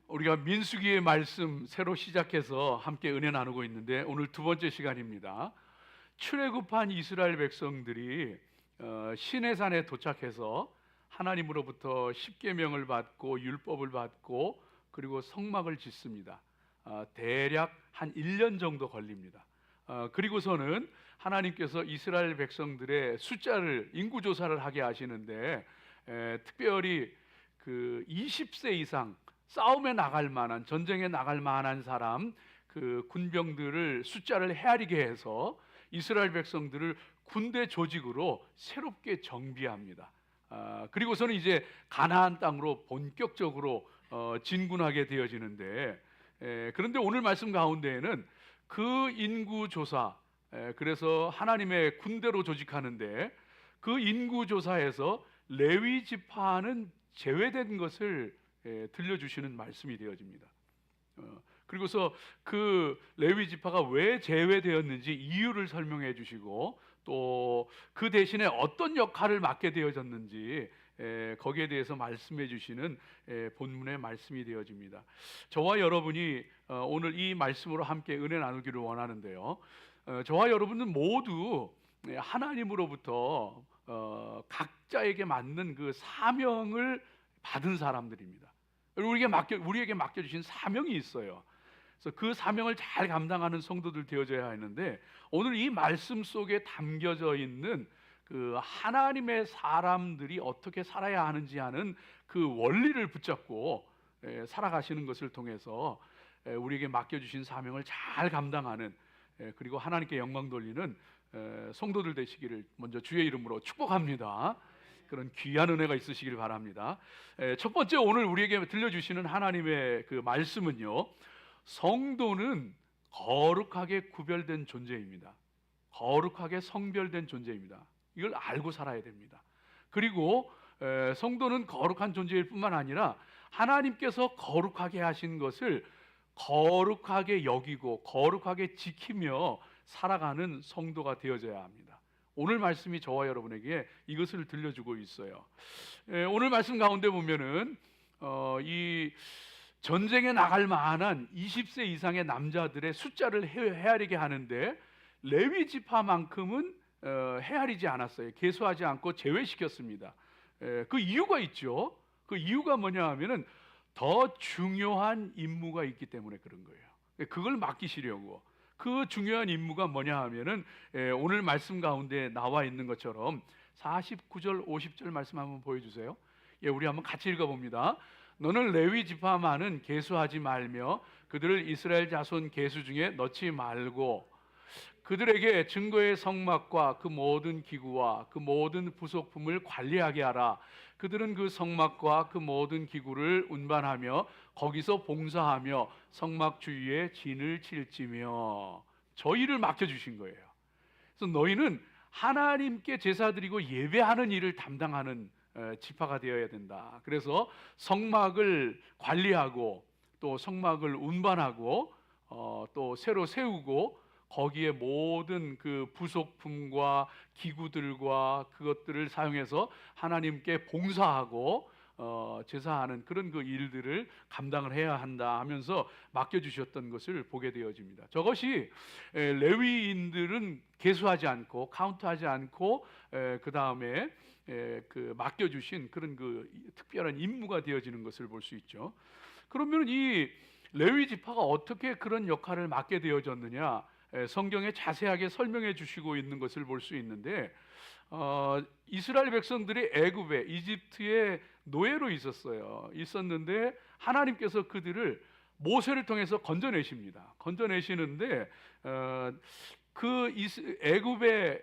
우리가 민수기의 말씀 새로 시작해서 함께 은혜 나누고 있는데 오늘 두 번째 시간입니다. 출애굽한 이스라엘 백성들이 시내산에 도착해서 하나님으로부터 십계명을 받고 율법을 받고 그리고 성막을 짓습니다. 대략 한 1년 정도 걸립니다. 그리고서는 하나님께서 이스라엘 백성들의 숫자를 인구 조사를 하게 하시는데 특별히 그 20세 이상 싸움에 나갈 만한, 전쟁에 나갈 만한 사람, 그 군병들을 숫자를 헤아리게 해서 이스라엘 백성들을 군대 조직으로 새롭게 정비합니다. 그리고서는 이제 가나안 땅으로 본격적으로 진군하게 되어지는데, 그런데 오늘 말씀 가운데에는 그 인구 조사, 그래서 하나님의 군대로 조직하는데 그 인구 조사에서 레위 지파는 제외된 것을 들려주시는 말씀이 되어집니다. 그리고서 그 레위 지파가 왜 제외되었는지 이유를 설명해 주시고 또 그 대신에 어떤 역할을 맡게 되어졌는지 거기에 대해서 말씀해 주시는 본문의 말씀이 되어집니다. 저와 여러분이 오늘 이 말씀으로 함께 은혜 나누기를 원하는데요. 저와 여러분은 모두 하나님으로부터 각자에게 맞는 그 사명을 받은 사람들입니다. 우리에게 맡겨주신 사명이 있어요. 그래서 그 사명을 잘 감당하는 성도들 되어져야 하는데, 오늘 이 말씀 속에 담겨져 있는 그 하나님의 사람들이 어떻게 살아야 하는지 하는 그 원리를 붙잡고 살아가시는 것을 통해서 우리에게 맡겨주신 사명을 잘 감당하는, 그리고 하나님께 영광 돌리는 성도들 되시기를 먼저 주의 이름으로 축복합니다. 그런 귀한 은혜가 있으시길 바랍니다. 첫 번째 오늘 우리에게 들려주시는 하나님의 그 말씀은요, 성도는 거룩하게 구별된 존재입니다. 거룩하게 성별된 존재입니다. 이걸 알고 살아야 됩니다. 그리고 성도는 거룩한 존재일 뿐만 아니라 하나님께서 거룩하게 하신 것을 거룩하게 여기고 거룩하게 지키며 살아가는 성도가 되어져야 합니다. 오늘 말씀이 저와 여러분에게 이것을 들려주고 있어요. 오늘 말씀 가운데 보면은 이 전쟁에 나갈 만한 20세 이상의 남자들의 숫자를 헤아리게 하는데 레위 지파만큼은 헤아리지 않았어요. 계수하지 않고 제외시켰습니다. 그 이유가 있죠. 그 이유가 뭐냐 하면은 더 중요한 임무가 있기 때문에 그런 거예요. 그걸 맡기시려고. 그 중요한 임무가 뭐냐 하면은 오늘 말씀 가운데 나와 있는 것처럼 49절 50절 말씀 한번 보여주세요. 우리 한번 같이 읽어봅니다. 너는 레위 지파만은 계수하지 말며 그들을 이스라엘 자손 계수 중에 넣지 말고 그들에게 증거의 성막과 그 모든 기구와 그 모든 부속품을 관리하게 하라. 그들은 그 성막과 그 모든 기구를 운반하며 거기서 봉사하며 성막 주위에 진을 칠지며. 저희를 맡겨주신 거예요. 그래서 너희는 하나님께 제사 드리고 예배하는 일을 담당하는 지파가 되어야 된다. 그래서 성막을 관리하고 또 성막을 운반하고 또 새로 세우고 거기에 모든 그 부속품과 기구들과 그것들을 사용해서 하나님께 봉사하고 제사하는 그런 그 일들을 감당을 해야 한다 하면서 맡겨주셨던 것을 보게 되어집니다. 저것이 레위인들은 계수하지 않고 카운트하지 않고 그 다음에 그 맡겨주신 그런 그 특별한 임무가 되어지는 것을 볼 수 있죠. 그러면 이 레위 지파가 어떻게 그런 역할을 맡게 되어졌느냐? 성경에 자세하게 설명해 주시고 있는 것을 볼 수 있는데 이스라엘 백성들이 애굽에 이집트의 노예로 있었는데 하나님께서 그들을 모세를 통해서 건져내십니다. 건져내시는데 그 애굽의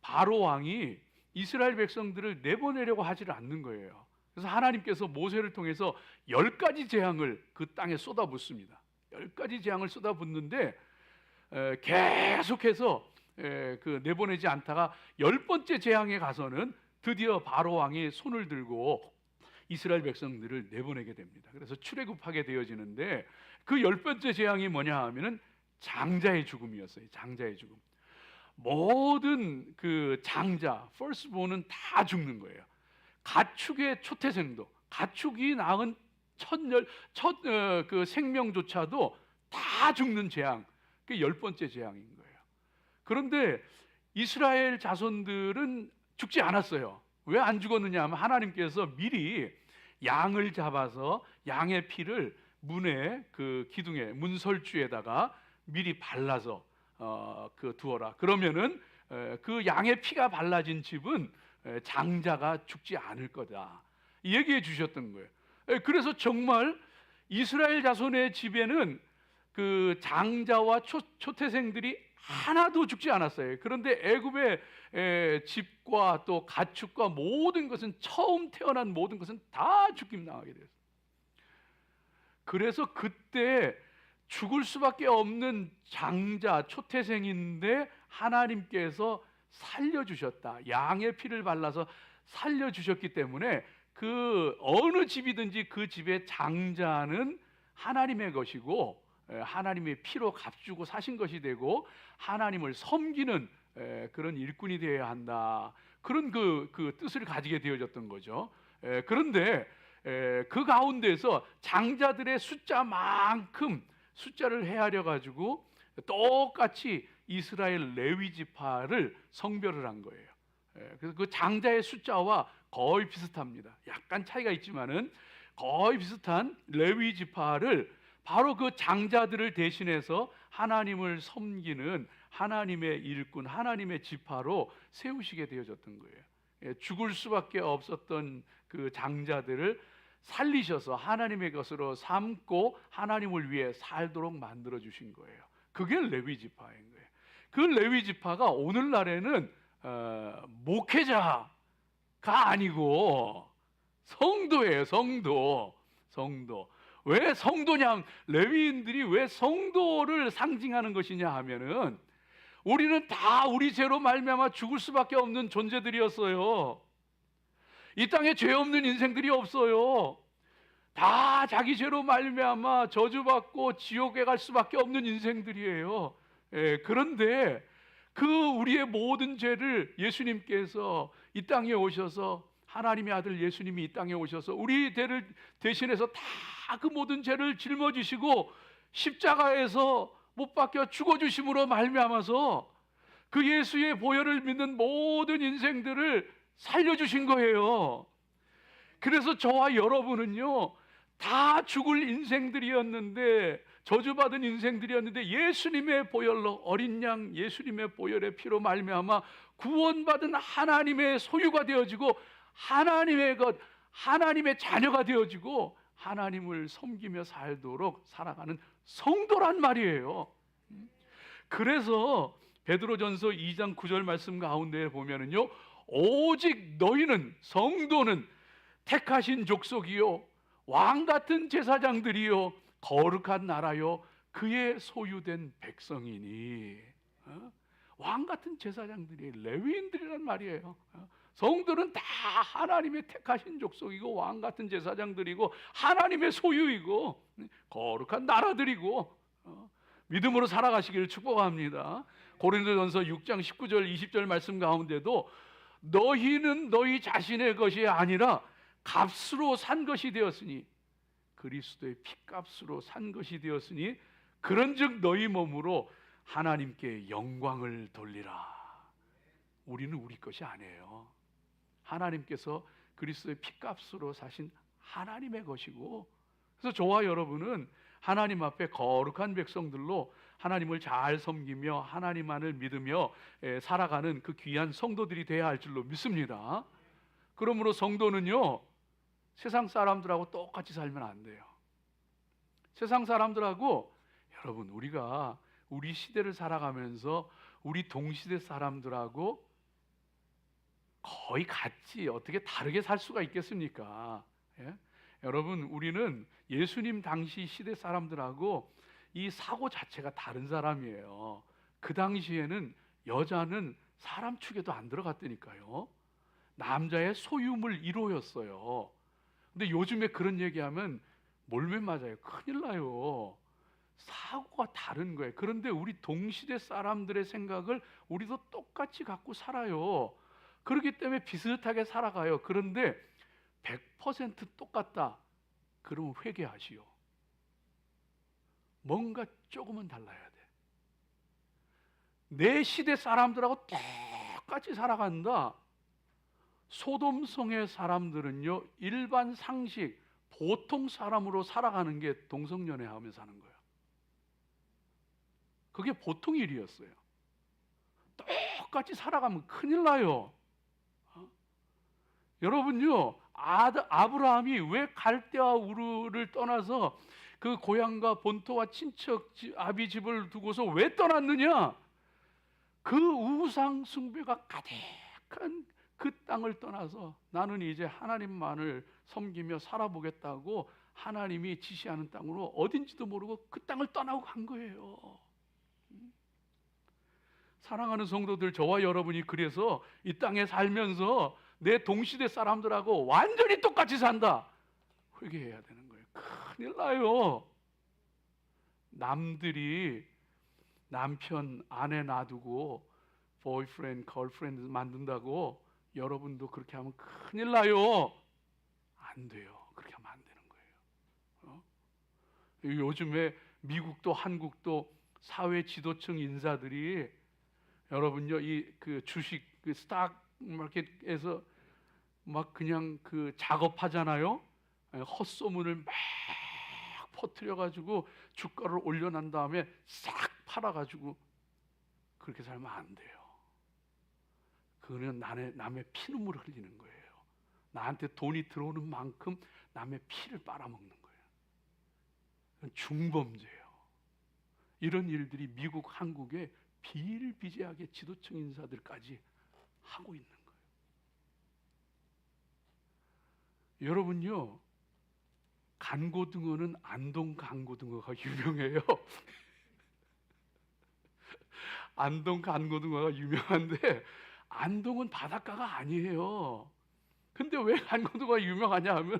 바로 왕이 이스라엘 백성들을 내보내려고 하지를 않는 거예요. 그래서 하나님께서 모세를 통해서 10가지 재앙을 그 땅에 쏟아붓습니다. 10가지 재앙을 쏟아붓는데 계속해서 그 내보내지 않다가 10번째 재앙에 가서는 드디어 바로 왕이 손을 들고 이스라엘 백성들을 내보내게 됩니다. 그래서 출애굽하게 되어지는데 그 10번째 재앙이 뭐냐 하면은 장자의 죽음이었어요. 장자의 죽음. 모든 그 장자, firstborn은 다 죽는 거예요. 가축의 초태생도, 가축이 낳은 첫 생명조차도 다 죽는 재앙, 그게 10번째 재앙인 거예요. 그런데 이스라엘 자손들은 죽지 않았어요. 왜 안 죽었느냐 하면 하나님께서 미리 양을 잡아서 양의 피를 문에 그 기둥에 문설주에다가 미리 발라서 두어라. 그러면은 그 양의 피가 발라진 집은 장자가 죽지 않을 거다. 얘기해 주셨던 거예요. 그래서 정말 이스라엘 자손의 집에는 그 장자와 초태생들이 하나도 죽지 않았어요. 그런데 애굽의 집과 또 가축과 모든 것은, 처음 태어난 모든 것은 다 죽임 당하게 됐어요. 그래서 그때 죽을 수밖에 없는 장자 초태생인데 하나님께서 살려주셨다. 양의 피를 발라서 살려주셨기 때문에 그 어느 집이든지 그 집의 장자는 하나님의 것이고 하나님의 피로 값주고 사신 것이 되고 하나님을 섬기는 그런 일꾼이 되어야 한다. 그런 그 뜻을 가지게 되어졌던 거죠. 그런데 그 가운데서 장자들의 숫자만큼 숫자를 헤아려 가지고 똑같이 이스라엘 레위 지파를 성별을 한 거예요. 그래서 그 장자의 숫자와 거의 비슷합니다. 약간 차이가 있지만은 거의 비슷한 레위 지파를 바로 그 장자들을 대신해서 하나님을 섬기는 하나님의 일꾼, 하나님의 지파로 세우시게 되어졌던 거예요. 죽을 수밖에 없었던 그 장자들을 살리셔서 하나님의 것으로 삼고 하나님을 위해 살도록 만들어 주신 거예요. 그게 레위 지파인 거예요. 그 레위 지파가 오늘날에는 목회자가 아니고 성도예요. 성도. 왜 성도냐? 레위인들이 왜 성도를 상징하는 것이냐 하면은 우리는 다 우리 죄로 말미암아 죽을 수밖에 없는 존재들이었어요. 이 땅에 죄 없는 인생들이 없어요. 다 자기 죄로 말미암아 저주받고 지옥에 갈 수밖에 없는 인생들이에요. 그런데 그 우리의 모든 죄를 예수님께서 이 땅에 오셔서, 하나님의 아들 예수님이 이 땅에 오셔서 우리 죄를 대신해서 다 그 모든 죄를 짊어지시고 십자가에서 못 박혀 죽어주심으로 말미암아서 그 예수의 보혈을 믿는 모든 인생들을 살려주신 거예요. 그래서 저와 여러분은요 다 죽을 인생들이었는데, 저주받은 인생들이었는데 예수님의 보혈로, 어린 양 예수님의 보혈의 피로 말미암아 구원받은 하나님의 소유가 되어지고 하나님의 것, 하나님의 자녀가 되어지고 하나님을 섬기며 살도록 살아가는 성도란 말이에요. 그래서 베드로전서 2장 9절 말씀 가운데 보면은요, 오직 너희는, 성도는 택하신 족속이요 왕 같은 제사장들이요 거룩한 나라요 그의 소유된 백성이니. 왕 같은 제사장들이 레위인들이란 말이에요. 성도는 다 하나님의 택하신 족속이고 왕 같은 제사장들이고 하나님의 소유이고 거룩한 나라들이고 믿음으로 살아가시기를 축복합니다. 고린도전서 6장 19절 20절 말씀 가운데도 너희는 너희 자신의 것이 아니라 값으로 산 것이 되었으니, 그리스도의 피값으로 산 것이 되었으니 그런즉 너희 몸으로 하나님께 영광을 돌리라. 우리는 우리 것이 아니에요. 하나님께서 그리스도의 피값으로 사신 하나님의 것이고, 그래서 저와 여러분은 하나님 앞에 거룩한 백성들로 하나님을 잘 섬기며 하나님만을 믿으며 살아가는 그 귀한 성도들이 되어야 할 줄로 믿습니다. 그러므로 성도는요 세상 사람들하고 똑같이 살면 안 돼요. 세상 사람들하고, 여러분 우리가 우리 시대를 살아가면서 우리 동시대 사람들하고 거의 같이 어떻게 다르게 살 수가 있겠습니까? 여러분 우리는 예수님 당시 시대 사람들하고 이 사고 자체가 다른 사람이에요. 그 당시에는 여자는 사람 축에도 안 들어갔다니까요. 남자의 소유물 1호였어요. 근데 요즘에 그런 얘기하면 몰매 맞아요. 큰일 나요. 사고가 다른 거예요. 그런데 우리 동시대 사람들의 생각을 우리도 똑같이 갖고 살아요. 그렇기 때문에 비슷하게 살아가요. 그런데 100% 똑같다, 그러면 회개하시오. 뭔가 조금은 달라야 돼. 내 시대 사람들하고 똑같이 살아간다. 소돔성의 사람들은요, 일반 상식, 보통 사람으로 살아가는 게 동성연애하며 사는 거예요. 그게 보통 일이었어요. 똑같이 살아가면 큰일 나요. 여러분요, 아브라함이 왜 갈대아 우르를 떠나서 그 고향과 본토와 친척 아비 집을 두고서 왜 떠났느냐? 그 우상 숭배가 가득한 그 땅을 떠나서 나는 이제 하나님만을 섬기며 살아보겠다고 하나님이 지시하는 땅으로 어딘지도 모르고 그 땅을 떠나고 간 거예요. 사랑하는 성도들, 저와 여러분이 그래서 이 땅에 살면서 내 동시대 사람들하고 완전히 똑같이 산다. 회개해야 되는 거예요. 큰일 나요. 남들이 남편, 아내 놔두고 보이프렌드, 걸프렌드 만든다고 여러분도 그렇게 하면 큰일 나요. 안 돼요. 그렇게 하면 안 되는 거예요. 요즘에 미국도 한국도 사회 지도층 인사들이 여러분요, 이 그 주식 그 스탁 마켓에서 막 그냥 그 작업하잖아요. 헛소문을 막 퍼뜨려 가지고 주가를 올려난 다음에 싹 팔아 가지고 그렇게 살면 안 돼요. 그거는 남의 피눈물을 흘리는 거예요. 나한테 돈이 들어오는 만큼 남의 피를 빨아먹는 거예요. 그건 중범죄예요. 이런 일들이 미국, 한국에 비일비재하게 지도층 인사들까지 하고 있는 거예요. 여러분요, 간고등어는 안동 간고등어가 유명해요. 안동 간고등어가 유명한데 안동은 바닷가가 아니에요. 근데 왜 간고등어가 유명하냐 하면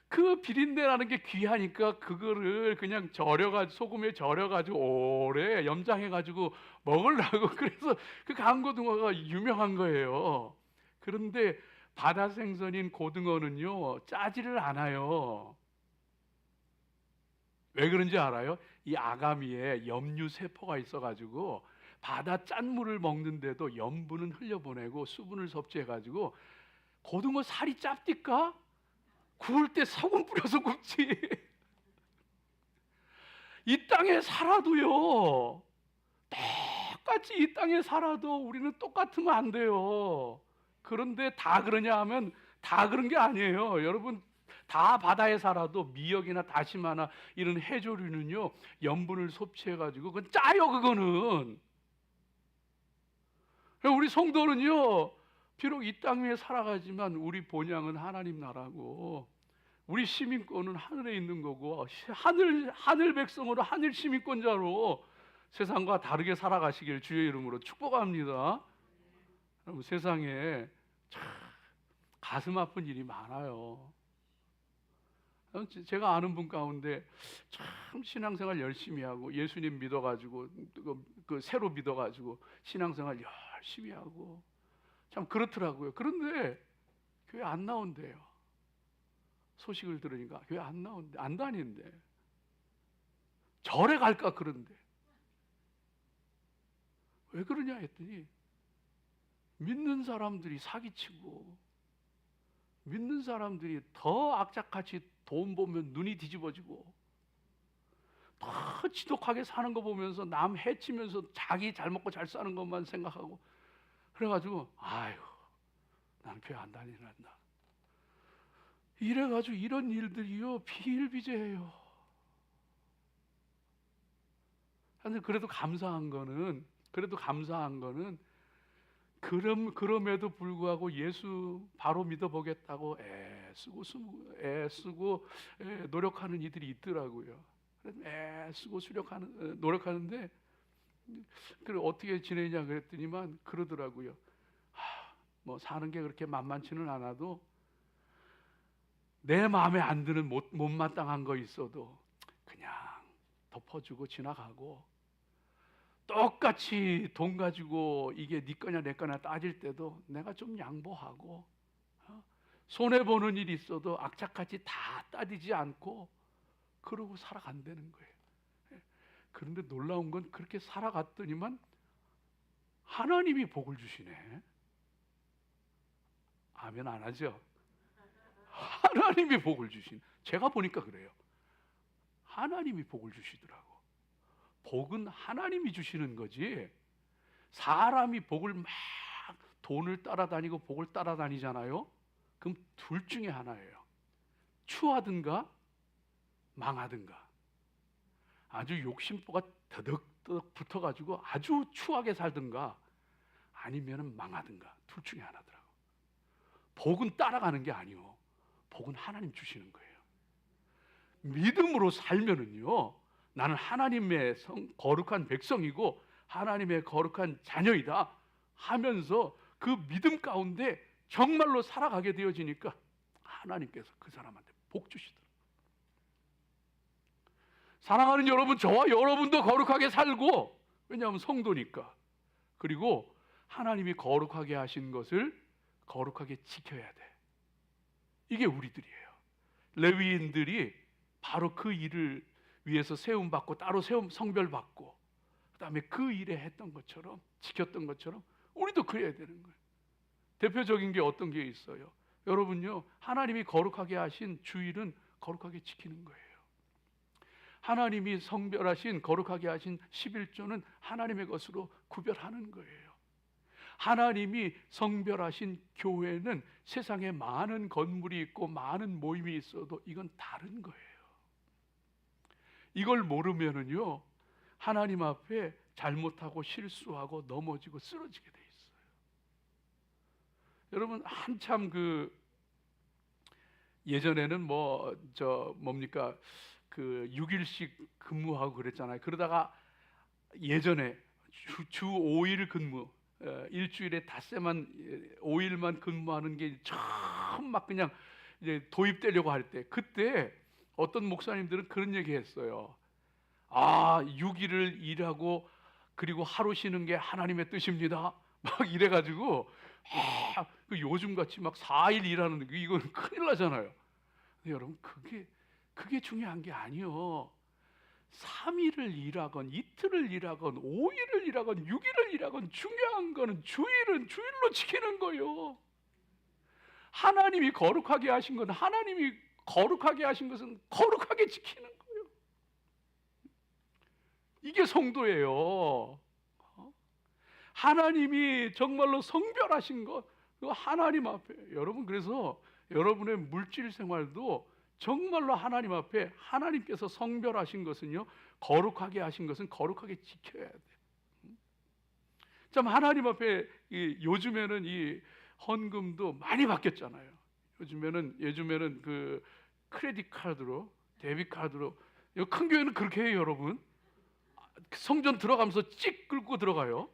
그 비린내라는 게 귀하니까 그거를 그냥 절여가지고 소금에 절여가지고 오래 염장해가지고 먹으려고 그래서 그 간고등어가 유명한 거예요. 그런데 바다 생선인 고등어는요 짜지를 않아요. 왜 그런지 알아요? 이 아가미에 염류 세포가 있어가지고 바다 짠물을 먹는데도 염분은 흘려보내고 수분을 섭취해가지고 고등어 살이 짭디까? 구울 때 소금 뿌려서 굽지. 이 땅에 살아도요, 똑같이 이 땅에 살아도 우리는 똑같으면 안 돼요. 그런데 다 그러냐 하면 다 그런 게 아니에요. 여러분, 다 바다에 살아도 미역이나 다시마나 이런 해조류는요 염분을 섭취해가지고 그건 짜요. 그거는 우리 성도는요 비록 이 땅 위에 살아가지만 우리 본향은 하나님 나라고 우리 시민권은 하늘에 있는 거고 하늘 백성으로 하늘 시민권자로 세상과 다르게 살아가시길 주의 이름으로 축복합니다. 여러분, 세상에 참 가슴 아픈 일이 많아요. 제가 아는 분 가운데 참 신앙생활 열심히 하고 예수님 믿어가지고 그 새로 믿어가지고 신앙생활 열심히 하고 참 그렇더라고요. 그런데 교회 안 나온대요. 소식을 들으니까 교회 안 나온대, 안 다닌대. 절에 갈까 그런데 왜 그러냐 했더니 믿는 사람들이 사기치고 믿는 사람들이 더 악착같이 돈 보면 눈이 뒤집어지고 더 지독하게 사는 거 보면서 남 해치면서 자기 잘 먹고 잘 사는 것만 생각하고 그래가지고 아유 나는 교회 안 다니란다. 이래가지고 이런 일들이요 비일비재해요. 근데 그래도 감사한 거는 그럼에도 불구하고 예수 바로 믿어보겠다고 애쓰고 노력하는 이들이 있더라고요. 애쓰고 노력하는데 그걸 어떻게 지내냐 그랬더니만 그러더라고요. 뭐 사는 게 그렇게 만만치는 않아도 내 마음에 안 드는 못마땅한 거 있어도 그냥 덮어주고 지나가고 똑같이 돈 가지고 이게 네 거냐 내 거냐 따질 때도 내가 좀 양보하고 손해보는 일이 있어도 악착같이 다 따지지 않고 그러고 살아간다는 거예요. 그런데 놀라운 건 그렇게 살아갔더니만 하나님이 복을 주시네. 아멘 안 하죠? 하나님이 복을 주신. 제가 보니까 그래요. 하나님이 복을 주시더라고. 복은 하나님이 주시는 거지. 사람이 복을 막 돈을 따라다니고 복을 따라다니잖아요. 그럼 둘 중에 하나예요. 추하든가 망하든가. 아주 욕심보가 더덕더덕 붙어가지고 아주 추하게 살든가 아니면 망하든가. 둘 중에 하나더라고. 복은 따라가는 게 아니요. 복은 하나님 주시는 거예요. 믿음으로 살면은요, 나는 하나님의 거룩한 백성이고 하나님의 거룩한 자녀이다 하면서 그 믿음 가운데 정말로 살아가게 되어지니까 하나님께서 그 사람한테 복 주시더라고요. 사랑하는 여러분, 저와 여러분도 거룩하게 살고, 왜냐하면 성도니까. 그리고 하나님이 거룩하게 하신 것을 거룩하게 지켜야 돼. 이게 우리들이에요. 레위인들이 바로 그 일을 위해서 세움받고 따로 성별받고 그다음에 그 일에 했던 것처럼 지켰던 것처럼 우리도 그래야 되는 거예요. 대표적인 게 어떤 게 있어요? 여러분요, 하나님이 거룩하게 하신 주일은 거룩하게 지키는 거예요. 하나님이 성별하신 거룩하게 하신 11조는 하나님의 것으로 구별하는 거예요. 하나님이 성별하신 교회는 세상에 많은 건물이 있고 많은 모임이 있어도 이건 다른 거예요. 이걸 모르면은요, 하나님 앞에 잘못하고 실수하고 넘어지고 쓰러지게 돼 있어요. 여러분, 한참 예전에는 뭡니까? 6일씩 근무하고 그랬잖아요. 그러다가 예전에 주 5일 근무, 일주일에 닷새만 5일만 근무하는 게 처음 막 그냥 이제 도입되려고 할 때, 그때 어떤 목사님들은 그런 얘기했어요. 6일을 일하고 그리고 하루 쉬는 게 하나님의 뜻입니다. 막 이래가지고 요즘 같이 막 4일 일하는 게 이건 큰일 나잖아요. 근데 여러분, 그게 중요한 게 아니요. 3일을 일하건 이틀을 일하건 5일을 일하건 6일을 일하건 중요한 거는 주일은 주일로 지키는 거예요. 하나님이 거룩하게 하신 건 하나님이 거룩하게 하신 것은 거룩하게 지키는 거예요. 이게 성도예요. 하나님이 정말로 성별하신 것, 그 하나님 앞에 여러분, 그래서 여러분의 물질 생활도 정말로 하나님 앞에 하나님께서 성별하신 것은요, 거룩하게 하신 것은 거룩하게 지켜야 돼. 참, 하나님 앞에 요즘에는 이 헌금도 많이 바뀌었잖아요. 요즘에는 그 크레딧 카드로, 데뷔 카드로. 큰 교회는 그렇게 해요, 여러분. 성전 들어가면서 찍 긁고 들어가요.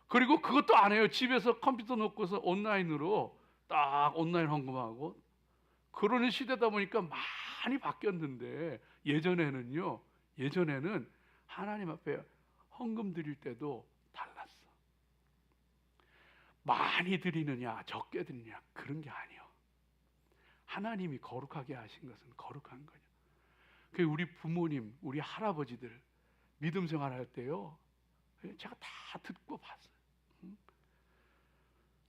그리고 그것도 안 해요. 집에서 컴퓨터 놓고서 온라인으로 딱 온라인 헌금하고. 그러는 시대다 보니까 많이 바뀌었는데, 예전에는 하나님 앞에 헌금 드릴 때도 달랐어. 많이 드리느냐 적게 드리느냐 그런 게 아니요. 하나님이 거룩하게 하신 것은 거룩한 거냐. 그 우리 부모님, 우리 할아버지들 믿음 생활할 때요, 제가 다 듣고 봤어요.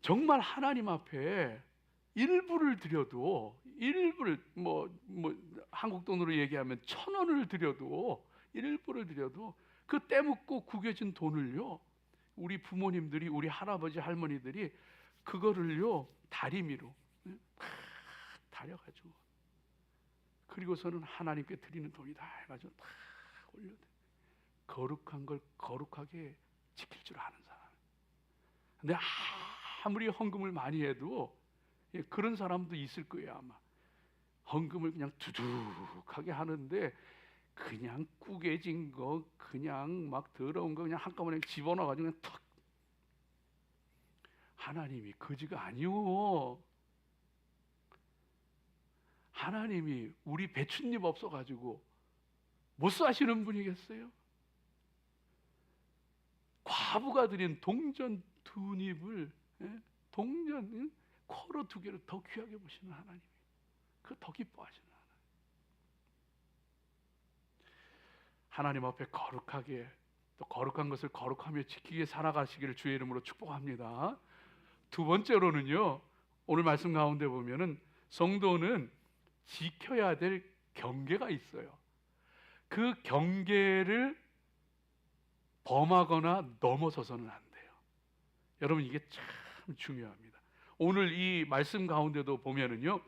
정말 하나님 앞에 일부를 드려도, 일부를 한국 돈으로 얘기하면 1,000원을 드려도, 일부를 드려도 그 떼묻고 구겨진 돈을요, 우리 부모님들이, 우리 할아버지 할머니들이 그거를요 다리미로 다려가지고, 그리고서는 하나님께 드리는 돈이다 해가지고 다 올려드. 거룩한 걸 거룩하게 지킬 줄 아는 사람. 근데 아무리 헌금을 많이 해도 그런 사람도 있을 거예요. 아마 헌금을 그냥 두둑하게 하는데 그냥 구겨진 거, 그냥 막 더러운 거 그냥 한꺼번에 집어넣어가지고 그냥 턱. 하나님이 거지가 아니오. 하나님이 우리 배춧잎 없어가지고 못 사시는 분이겠어요? 과부가 드린 동전 2잎을, 동전 코로 두 개를 더 귀하게 보시는 하나님, 그 더 기뻐하시는 하나님 앞에 거룩하게, 또 거룩한 것을 거룩하며 지키게 살아가시기를 주의 이름으로 축복합니다. 두 번째로는요, 오늘 말씀 가운데 보면은 성도는 지켜야 될 경계가 있어요. 그 경계를 범하거나 넘어서서는 안 돼요. 여러분, 이게 참 중요합니다. 오늘 이 말씀 가운데도 보면은요,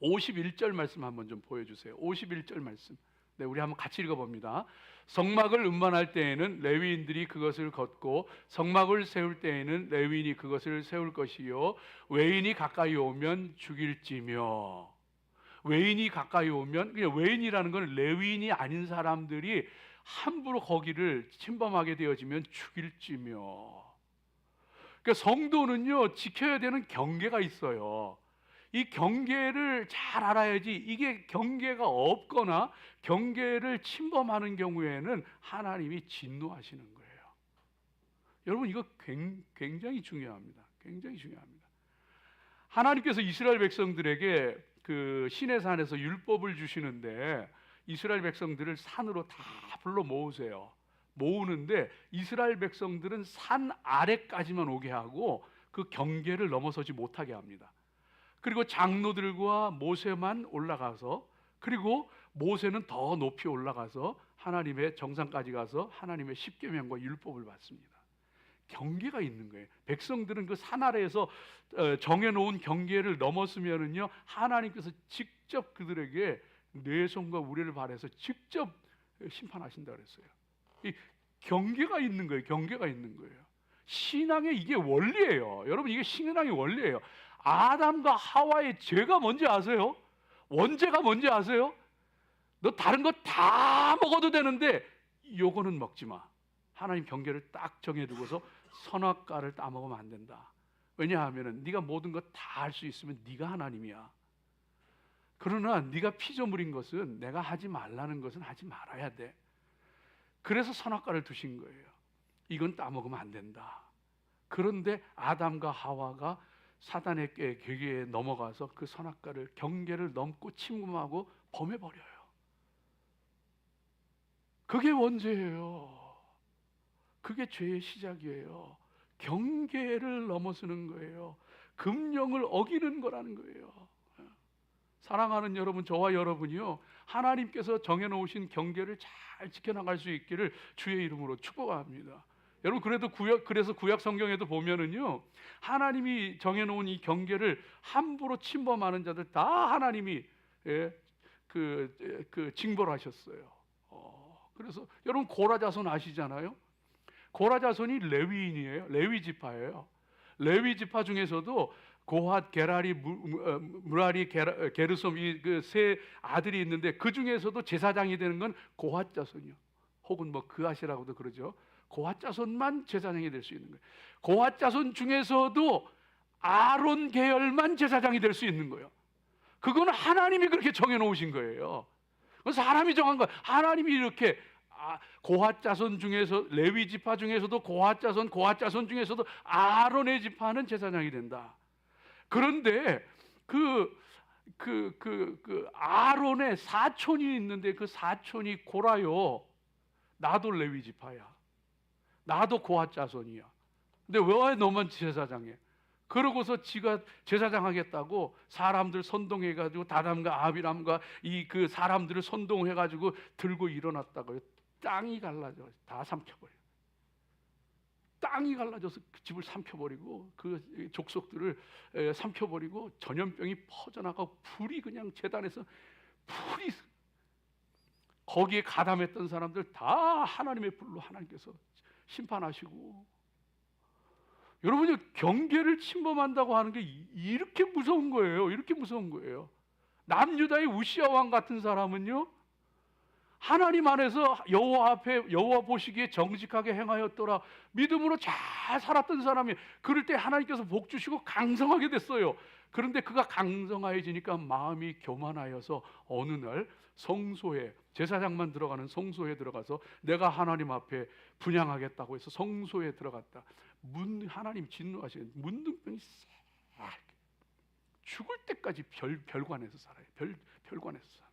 51절 말씀 한번 좀 보여주세요. 51절 말씀. 네, 우리 한번 같이 읽어봅니다. 성막을 운반할 때에는 레위인들이 그것을 걷고 성막을 세울 때에는 레위인이 그것을 세울 것이요, 외인이 가까이 오면 죽일지며. 외인이 가까이 오면, 그냥 외인이라는 건 레위인이 아닌 사람들이 함부로 거기를 침범하게 되어지면 죽일지며. 그러니까 성도는요, 지켜야 되는 경계가 있어요. 이 경계를 잘 알아야지. 이게 경계가 없거나 경계를 침범하는 경우에는 하나님이 진노하시는 거예요. 여러분, 이거 굉장히 중요합니다. 굉장히 중요합니다. 하나님께서 이스라엘 백성들에게 그 시내산에서 율법을 주시는데 이스라엘 백성들을 산으로 다 불러 모으세요. 모으는데 이스라엘 백성들은 산 아래까지만 오게 하고 그 경계를 넘어서지 못하게 합니다. 그리고 장로들과 모세만 올라가서, 그리고 모세는 더 높이 올라가서 하나님의 정상까지 가서 하나님의 십계명과 율법을 받습니다. 경계가 있는 거예요. 백성들은 그 산 아래에서 정해놓은 경계를 넘었으면은요, 하나님께서 직접 그들에게 내 손과 우리를 발해서 직접 심판하신다 그랬어요. 이 경계가 있는 거예요. 경계가 있는 거예요. 신앙의 이게 원리예요. 여러분, 이게 신앙의 원리예요. 아담과 하와의 죄가 뭔지 아세요? 원죄가 뭔지 아세요? 너 다른 거 다 먹어도 되는데 요거는 먹지 마. 하나님 경계를 딱 정해두고서 선악과를 따먹으면 안 된다. 왜냐하면 네가 모든 것 다 할 수 있으면 네가 하나님이야. 그러나 네가 피조물인 것은, 내가 하지 말라는 것은 하지 말아야 돼. 그래서 선악과를 두신 거예요. 이건 따먹으면 안 된다. 그런데 아담과 하와가 사단의 계계에 넘어가서 그 선악과를, 경계를 넘고 침범하고 범해버려요. 그게 원죄예요. 그게 죄의 시작이에요. 경계를 넘어서는 거예요. 금령을 어기는 거라는 거예요. 사랑하는 여러분, 저와 여러분이요, 하나님께서 정해놓으신 경계를 잘 지켜나갈 수 있기를 주의 이름으로 축복합니다. 여러분, 그래서 구약 성경에도 보면은요, 하나님이 정해놓은 이 경계를 함부로 침범하는 자들 다 하나님이 징벌 하셨어요. 그래서 여러분, 고라 자손 아시잖아요? 고라 자손이 레위인이에요. 레위 지파예요. 레위 지파 중에서도 고핫, 게라리, 무라리, 게르솜, 이 그 세 아들이 있는데 그 중에서도 제사장이 되는 건 고핫 자손이요. 혹은 뭐 그앗이라고도 그러죠. 고핫 자손만 제사장이 될 수 있는 거예요. 고핫 자손 중에서도 아론 계열만 제사장이 될 수 있는 거예요. 그거는 하나님이 그렇게 정해놓으신 거예요. 사람이 정한 거예요. 하나님이 이렇게 고핫 자손 중에서, 레위 지파 중에서도 고핫 자손 중에서도 아론의 지파는 제사장이 된다. 그런데 아론의 사촌이 있는데 그 사촌이 고라요. 나도 레위 지파야. 나도 고핫 자손이야. 근데 왜 너만 제사장해? 그러고서 지가 제사장 하겠다고 사람들 선동해가지고 다담과 아비람과 그 사람들을 선동해가지고 들고 일어났다고요. 땅이 갈라져 다 삼켜버려. 땅이 갈라져서 그 집을 삼켜버리고 그 족속들을 삼켜버리고 전염병이 퍼져나가고 불이 그냥 제단에서 불이, 거기에 가담했던 사람들 다 하나님의 불로 하나님께서 심판하시고. 여러분이 경계를 침범한다고 하는 게 이렇게 무서운 거예요. 이렇게 무서운 거예요. 남유다의 우시아 왕 같은 사람은요, 하나님 안에서 여호와 앞에, 여호와 보시기에 정직하게 행하였더라, 믿음으로 잘 살았던 사람이, 그럴 때 하나님께서 복 주시고 강성하게 됐어요. 그런데 그가 강성해지니까 마음이 교만하여서 어느 날 성소에, 제사장만 들어가는 성소에 들어가서 내가 하나님 앞에 분향하겠다고 해서 성소에 들어갔다. 하나님 진노하시는 문둥병이 싹 끝까지 별관에서 살아요. 별관에서 살아요.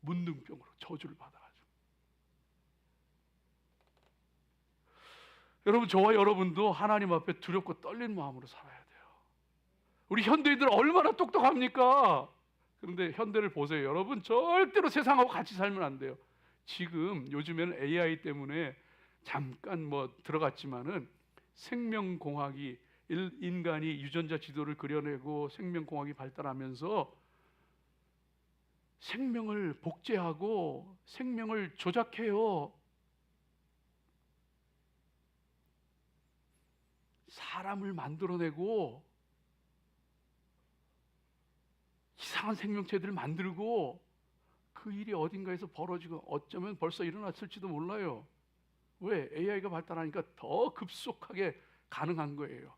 문둥병으로 저주를 받아가지고. 여러분, 저와 여러분도 하나님 앞에 두렵고 떨리는 마음으로 살아야 돼요. 우리 현대인들 얼마나 똑똑합니까? 그런데 현대를 보세요. 여러분, 절대로 세상하고 같이 살면 안 돼요. 지금 요즘에는 AI 때문에 잠깐 뭐 들어갔지만은 생명공학이, 인간이 유전자 지도를 그려내고 생명공학이 발달하면서 생명을 복제하고 생명을 조작해요. 사람을 만들어내고 이상한 생명체들을 만들고, 그 일이 어딘가에서 벌어지고 어쩌면 벌써 일어났을지도 몰라요. 왜? AI가 발달하니까 더 급속하게 가능한 거예요.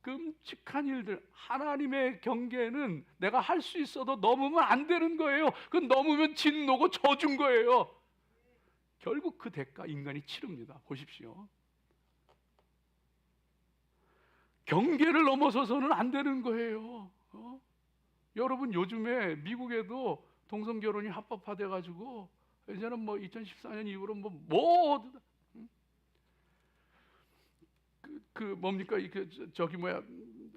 끔찍한 일들. 하나님의 경계는 내가 할 수 있어도 넘으면 안 되는 거예요. 그 넘으면 진노고 저준 거예요. 결국 그 대가 인간이 치릅니다. 보십시오. 경계를 넘어서서는 안 되는 거예요. 여러분, 요즘에 미국에도 동성 결혼이 합법화돼 가지고 이제는 뭐 2014년 이후로 뭐 뭡니까, 저기 뭐야,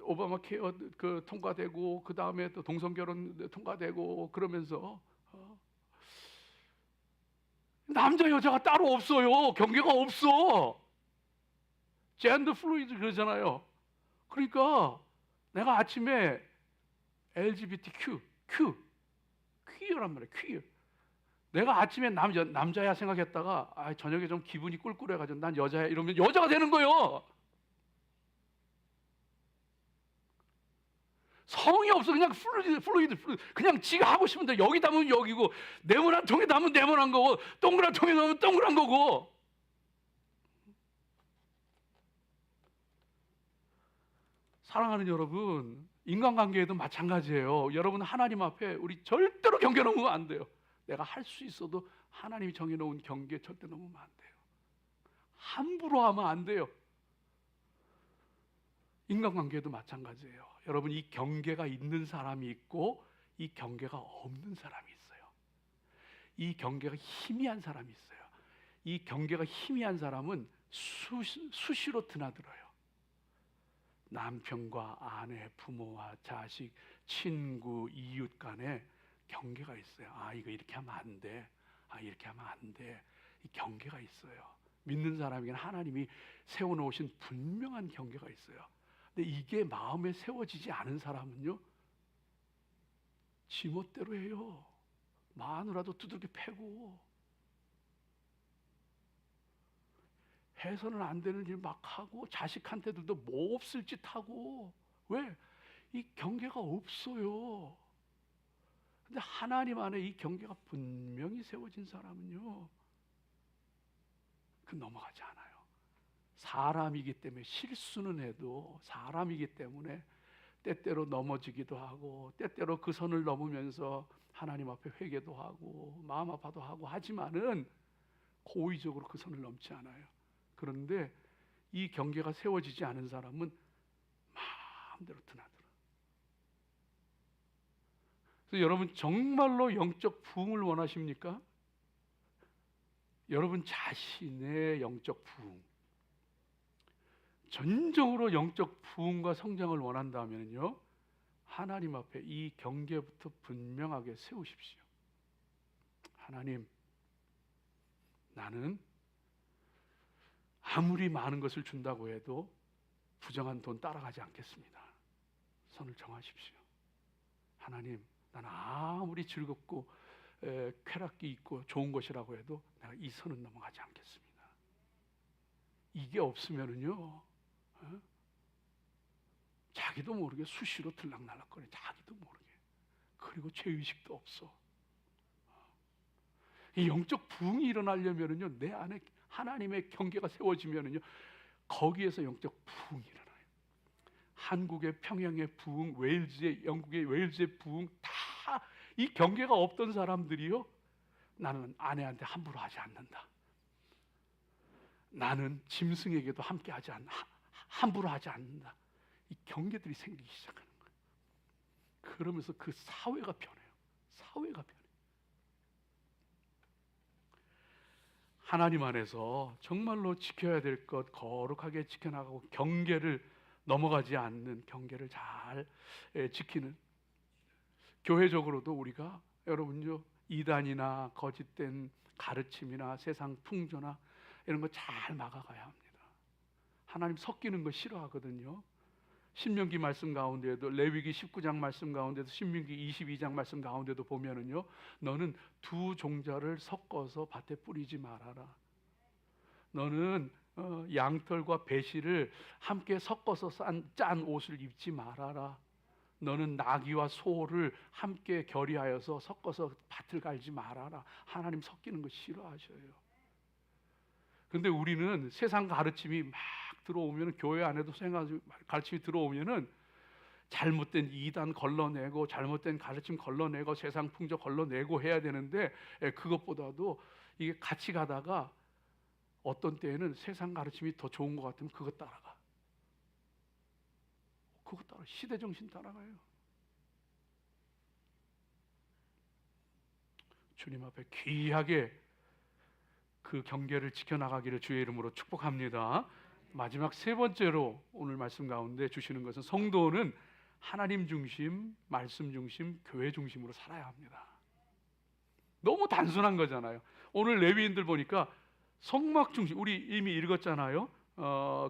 오바마 케어 그 통과되고, 그 다음에 또 동성 결혼 통과되고, 그러면서 남자 여자가 따로 없어요. 경계가 없어. 젠더 플루이드 그러잖아요. 그러니까 내가 아침에 LGBTQ, 퀴어란 말이에요. 퀴어. 내가 아침에 남자야 생각했다가 저녁에 좀 기분이 꿀꿀해가지고 난 여자야 이러면 여자가 되는 거예요. 성이 없어. 그냥 플루이드. 그냥 지가 하고 싶은데 여기 담으면 여기고, 네모난 통에 담으면 네모난 거고, 동그란 통에 넣으면 동그란 거고. 사랑하는 여러분, 인간관계에도 마찬가지예요. 여러분, 하나님 앞에 우리 절대로 경계 넘으면 안 돼요. 내가 할 수 있어도 하나님이 정해놓은 경계 절대 넘으면 안 돼요. 함부로 하면 안 돼요. 인간관계도 마찬가지예요. 여러분, 이 경계가 있는 사람이 있고 이 경계가 없는 사람이 있어요. 이 경계가 희미한 사람이 있어요. 이 경계가 희미한 사람은 수시로 드나들어요. 남편과 아내, 부모와 자식, 친구, 이웃 간에 경계가 있어요. 이거 이렇게 하면 안 돼. 이렇게 하면 안 돼. 이 경계가 있어요. 믿는 사람에게는 하나님이 세워놓으신 분명한 경계가 있어요. 근데 이게 마음에 세워지지 않은 사람은요, 지멋대로 해요. 마누라도 두들겨 패고, 해서는 안 되는 일 막 하고, 자식한테도 뭐 없을 짓 하고. 왜? 이 경계가 없어요. 근데 하나님 안에 이 경계가 분명히 세워진 사람은요, 그 넘어가지 않아요. 사람이기 때문에, 실수는 해도 사람이기 때문에 때때로 넘어지기도 하고, 때때로 그 선을 넘으면서 하나님 앞에 회개도 하고 마음 아파도 하고 하지만은 고의적으로 그 선을 넘지 않아요. 그런데 이 경계가 세워지지 않은 사람은 마음대로 드나들어. 그래서 여러분, 정말로 영적 부흥을 원하십니까? 여러분 자신의 영적 부흥, 전적으로 영적 부흥과 성장을 원한다면요, 하나님 앞에 이 경계부터 분명하게 세우십시오. 하나님, 나는 아무리 많은 것을 준다고 해도 부정한 돈 따라가지 않겠습니다. 선을 정하십시오. 하나님, 나는 아무리 즐겁고 쾌락이 있고 좋은 것이라고 해도 내가 이 선은 넘어가지 않겠습니다. 이게 없으면은요, 자기도 모르게 수시로 들락날락거려. 자기도 모르게. 그리고 죄의식도 없어. 이 영적 부흥이 일어나려면은요, 내 안에 하나님의 경계가 세워지면은요, 거기에서 영적 부흥이 일어나요. 한국의 평양의 부흥, 영국의 웨일즈의 부흥, 다 이 경계가 없던 사람들이요, 나는 아내한테 함부로 하지 않는다. 나는 짐승에게도 함부로 하지 않는다. 이 경계들이 생기기 시작하는 거예요. 그러면서 그 사회가 변해요. 사회가 변해요. 하나님 안에서 정말로 지켜야 될 것 거룩하게 지켜나가고 경계를 넘어가지 않는, 경계를 잘 지키는, 교회적으로도 우리가 여러분요, 이단이나 거짓된 가르침이나 세상 풍조나 이런 거 잘 막아가야 합니다. 하나님 섞이는 거 싫어하거든요. 신명기 말씀 가운데에도, 레위기 19장 말씀 가운데도, 신명기 22장 말씀 가운데도 보면은요, 너는 두 종자를 섞어서 밭에 뿌리지 말아라. 너는 양털과 배실을 함께 섞어서 짠 옷을 입지 말아라. 너는 나귀와 소를 함께 결의하여서 섞어서 밭을 갈지 말아라. 하나님 섞이는 거 싫어하셔요. 근데 우리는 세상 가르침이 막 들어오면, 교회 안에도 세상 가르침이 들어오면은 잘못된 이단 걸러내고 잘못된 가르침 걸러내고 세상 풍조 걸러내고 해야 되는데, 그것보다도 이게 같이 가다가 어떤 때에는 세상 가르침이 더 좋은 것 같으면 그거 따라가. 그거 따라, 시대 정신 따라가요. 주님 앞에 귀하게 그 경계를 지켜나가기를 주의 이름으로 축복합니다. 마지막 세 번째로 오늘 말씀 가운데 주시는 것은, 성도는 하나님 중심, 말씀 중심, 교회 중심으로 살아야 합니다. 너무 단순한 거잖아요. 오늘 레위인들 보니까 성막 중심, 우리 이미 읽었잖아요.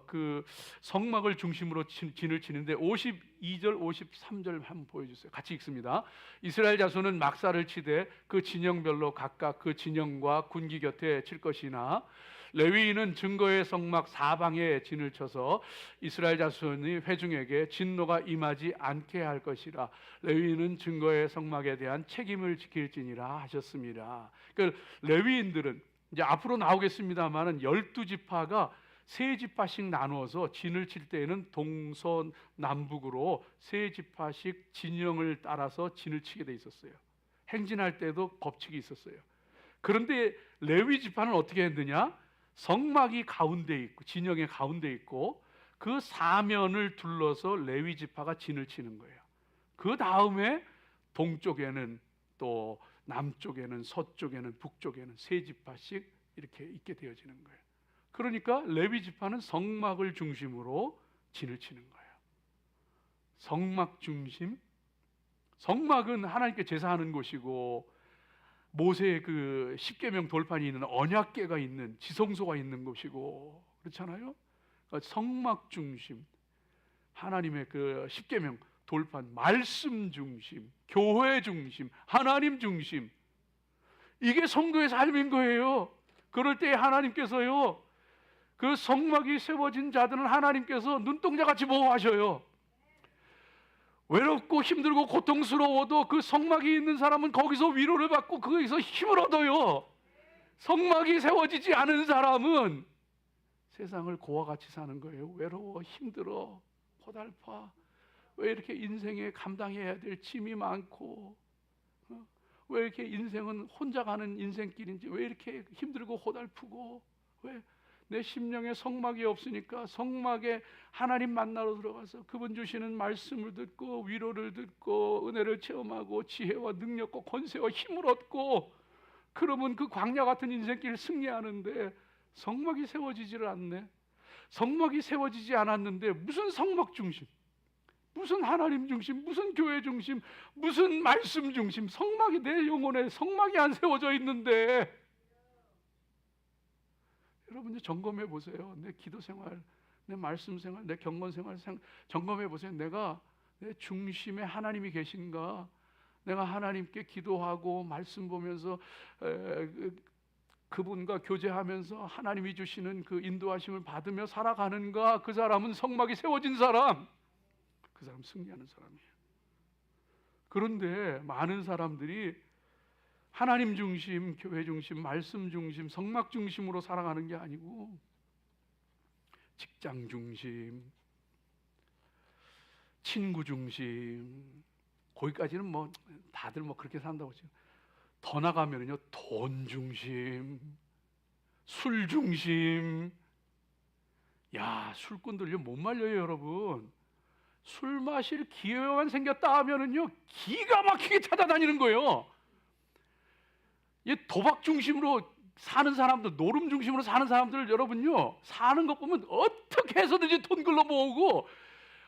그 성막을 중심으로 진을 치는데 52절 53절 한번 보여주세요. 같이 읽습니다. 이스라엘 자손은 막사를 치되 그 진영별로 각각 그 진영과 군기 곁에 칠 것이나, 레위인은 증거의 성막 사방에 진을 쳐서 이스라엘 자손이 회중에게 진노가 임하지 않게 할 것이라. 레위인은 증거의 성막에 대한 책임을 지킬지니라 하셨습니다. 그 레위인들은 이제 앞으로 나오겠습니다만은 12지파가 세 지파씩 나누어서 진을 칠 때에는 동서남북으로 세 지파씩 진영을 따라서 진을 치게 돼 있었어요. 행진할 때도 법칙이 있었어요. 그런데 레위 지파는 어떻게 했느냐? 성막이 가운데 있고, 진영의 가운데 있고, 그 사면을 둘러서 레위 지파가 진을 치는 거예요. 그 다음에 동쪽에는, 또 남쪽에는, 서쪽에는, 북쪽에는 세 지파씩 이렇게 있게 되어지는 거예요. 그러니까 레위 지파는 성막을 중심으로 진을 치는 거예요. 성막 중심. 성막은 하나님께 제사하는 곳이고, 모세의 그 십계명 돌판이 있는, 언약궤가 있는, 지성소가 있는 곳이고, 그렇잖아요. 그러니까 성막 중심, 하나님의 그 십계명 돌판, 말씀 중심, 교회 중심, 하나님 중심, 이게 성도의 삶인 거예요. 그럴 때 하나님께서요, 그 성막이 세워진 자들은 하나님께서 눈동자같이 보호하셔요. 외롭고 힘들고 고통스러워도 그 성막이 있는 사람은 거기서 위로를 받고 거기서 힘을 얻어요. 성막이 세워지지 않은 사람은 세상을 고와 같이 사는 거예요. 외로워, 힘들어, 고달파. 왜 이렇게 인생에 감당해야 될 짐이 많고, 왜 이렇게 인생은 혼자 가는 인생길인지, 왜 이렇게 힘들고 고달프고, 왜 내 심령에 성막이 없으니까 성막에 하나님 만나러 들어가서 그분 주시는 말씀을 듣고 위로를 듣고 은혜를 체험하고 지혜와 능력과 권세와 힘을 얻고, 그러면 그 광야 같은 인생길을 승리하는데 성막이 세워지지를 않네. 성막이 세워지지 않았는데 무슨 성막 중심, 무슨 하나님 중심, 무슨 교회 중심, 무슨 말씀 중심, 성막이 내 영혼에 성막이 안 세워져 있는데. 여러분 점검해 보세요. 내 기도 생활, 내 말씀 생활, 내 경건 생활 점검해 보세요. 내가 내 중심에 하나님이 계신가? 내가 하나님께 기도하고 말씀 보면서 그분과 교제하면서 하나님이 주시는 그 인도하심을 받으며 살아가는가? 그 사람은 성막이 세워진 사람, 그 사람 승리하는 사람이에요. 그런데 많은 사람들이 하나님 중심, 교회 중심, 말씀 중심, 성막 중심으로 살아가는 게 아니고 직장 중심, 친구 중심, 거기까지는 뭐 다들 뭐 그렇게 산다고 지금. 더 나가면은요, 돈 중심, 술 중심. 야, 술꾼들요 못 말려요, 여러분. 술 마실 기회만 생겼다 하면은요 기가 막히게 찾아다니는 거예요. 이 도박 중심으로 사는 사람들, 노름 중심으로 사는 사람들 여러분요 사는 것 보면 어떻게 해서든지 돈 글러 모으고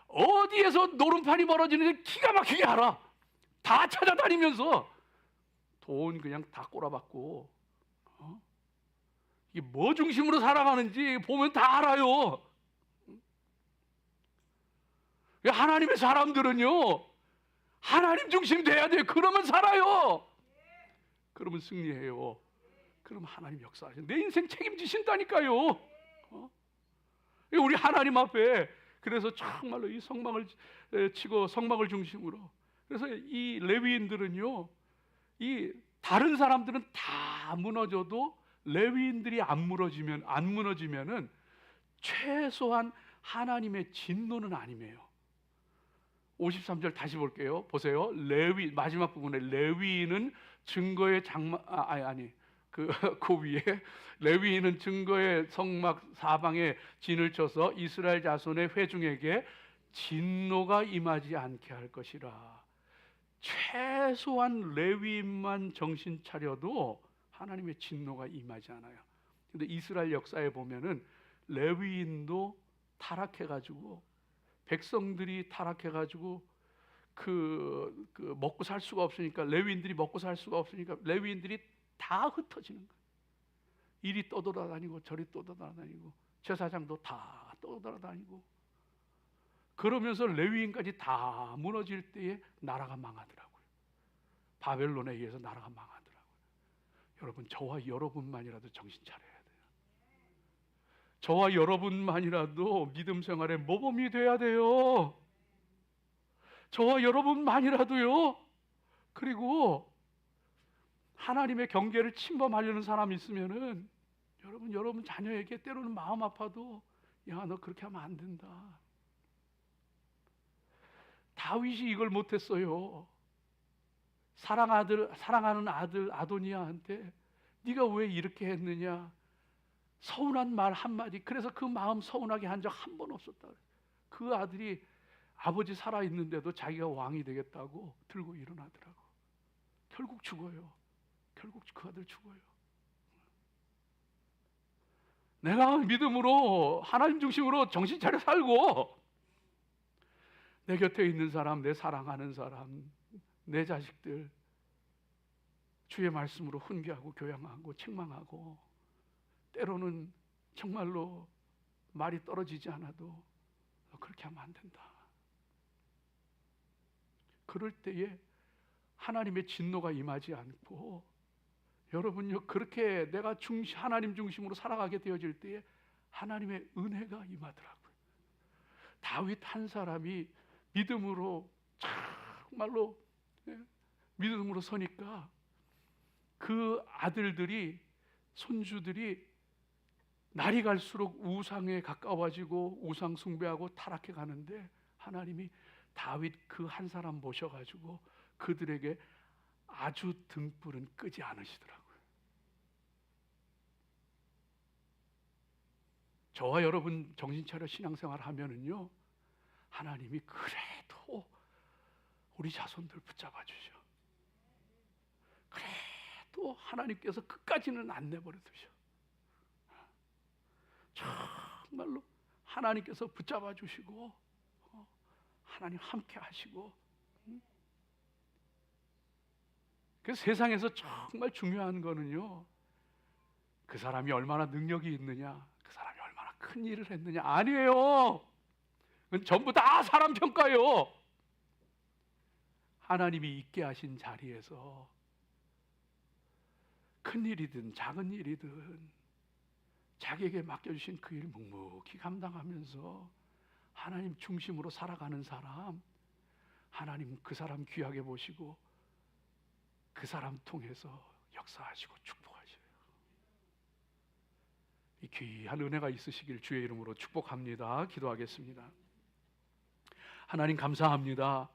어디에서 노름판이 벌어지는지 기가 막히게 알아. 다 찾아다니면서 돈 그냥 다 꼬라박고 이게 뭐 중심으로 살아가는지 보면 다 알아요. 하나님의 사람들은요 하나님 중심 돼야 돼요. 그러면 살아요. 그러면 승리해요. 그러면 하나님 역사하셔. 내 인생 책임지신다니까요. 우리 하나님 앞에 그래서 정말로 이 성막을 치고 성막을 중심으로 그래서 이 레위인들은요 이 다른 사람들은 다 무너져도 레위인들이 안 무너지면은 최소한 하나님의 진노는 아니에요. 53절 다시 볼게요. 보세요. 레위 마지막 부분에 레위인은 증거의 장막 그 위에 레위인은 증거의 성막 사방에 진을 쳐서 이스라엘 자손의 회중에게 진노가 임하지 않게 할 것이라. 최소한 레위인만 정신 차려도 하나님의 진노가 임하지 않아요. 근데 이스라엘 역사에 보면은 레위인도 타락해가지고 백성들이 타락해가지고 그 먹고 살 수가 없으니까 레위인들이 먹고 살 수가 없으니까 레위인들이 다 흩어지는 거예요. 이리 떠돌아다니고 저리 떠돌아다니고 제사장도 다 떠돌아다니고 그러면서 레위인까지 다 무너질 때에 나라가 망하더라고요. 바벨론에 의해서 나라가 망하더라고요. 여러분 저와 여러분만이라도 정신 차려야 돼요. 저와 여러분만이라도 믿음 생활의 모범이 돼야 돼요. 저와 여러분만이라도요. 그리고 하나님의 경계를 침범하려는 사람이 있으면은 여러분 자녀에게 때로는 마음 아파도 야, 너 그렇게 하면 안 된다. 다윗이 이걸 못했어요. 사랑하는 아들 아도니아한테 네가 왜 이렇게 했느냐 서운한 말 한마디. 그래서 그 마음 서운하게 한 적 한 번 없었다. 그 아들이 아버지 살아있는데도 자기가 왕이 되겠다고 들고 일어나더라고. 결국 죽어요. 결국 그 아들 죽어요. 내가 믿음으로 하나님 중심으로 정신 차려 살고 내 곁에 있는 사람, 내 사랑하는 사람, 내 자식들 주의 말씀으로 훈계하고 교양하고 책망하고 때로는 정말로 말이 떨어지지 않아도 그렇게 하면 안 된다. 그럴 때에 하나님의 진노가 임하지 않고 여러분요 그렇게 내가 하나님 중심으로 살아가게 되어질 때에 하나님의 은혜가 임하더라고요. 다윗 한 사람이 믿음으로 정말로 믿음으로 서니까 그 아들들이 손주들이 날이 갈수록 우상에 가까워지고 우상 숭배하고 타락해 가는데 하나님이 다윗 그 한 사람 모셔가지고 그들에게 아주 등불은 끄지 않으시더라고요. 저와 여러분 정신 차려 신앙생활 하면은요 하나님이 그래도 우리 자손들 붙잡아 주셔. 그래도 하나님께서 끝까지는 안 내버려 두셔. 정말로 하나님께서 붙잡아 주시고 하나님 함께 하시고 그래서 세상에서 정말 중요한 거는요 그 사람이 얼마나 능력이 있느냐 그 사람이 얼마나 큰 일을 했느냐 아니에요. 그건 전부 다 사람 평가요. 하나님이 있게 하신 자리에서 큰 일이든 작은 일이든 자기에게 맡겨주신 그 일 묵묵히 감당하면서 하나님 중심으로 살아가는 사람 하나님 그 사람 귀하게 보시고 그 사람 통해서 역사하시고 축복하셔요. 이 귀한 은혜가 있으시길 주의 이름으로 축복합니다. 기도하겠습니다. 하나님 감사합니다.